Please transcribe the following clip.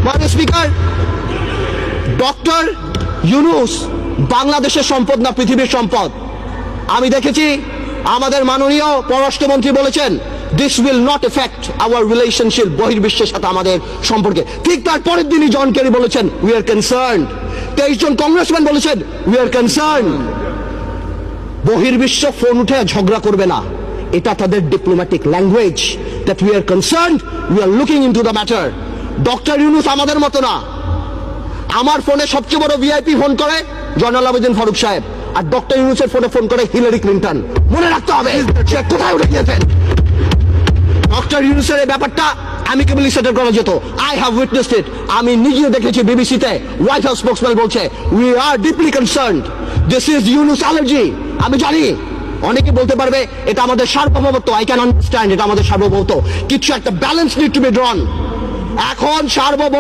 মাননীয় speaker, doctor Yunus বাংলাদেশের সম্পদ না পৃথিবীর সম্পদ। আমি দেখেছি আমাদের মাননীয় পররাষ্ট্রমন্ত্রী বলেছেন this will not affect our relationship, বহির্বিশ্বের সাথে আমাদের সম্পর্কে। ঠিক তার পরের দিনই জন কেরি বলেছেন উই আর কনসার্নড। 23 জন কংগ্রেসম্যান বলেছেন উই আর কনসার্নড। বহির্বিশ্ব ফোন উঠে ঝগড়া করবে না, এটা তাদের diplomatic language, that we are concerned, we are looking into the matter. Doctor Yunus আমাদের মতো না। আমার ফোনে সবচেয়ে বড় ভিআইপি ফোন করে জয়নাল আবেদিন ফারুক সাহেব, আর ডক্টর ইউনূসের ফোনে ফোন করে হিলারি ক্লিন্টন। মনে রাখতে হবে সে কোথায় উঠে গিয়েছেন। ডক্টর ইউনূসের এই ব্যাপারটা অ্যামিকেবলি সেটেল করা যেত। আই হ্যাভ উইটনেসড ইট। আমি নিজেও দেখেছি বিবিসিতে হোয়াইট হাউস স্পোকসম্যান বলছে we are deeply concerned, this is Yunus allergy. আমি জানি অনেকে বলতে পারবে এটা আমাদের সার্বভৌমত্ব, আই ক্যান আন্ডারস্ট্যান্ড, এটা আমাদের সার্বভৌমত্ব, কিছু একটা ব্যালেন্স নিড টু বি ড্রন। এখন সার্বভৌম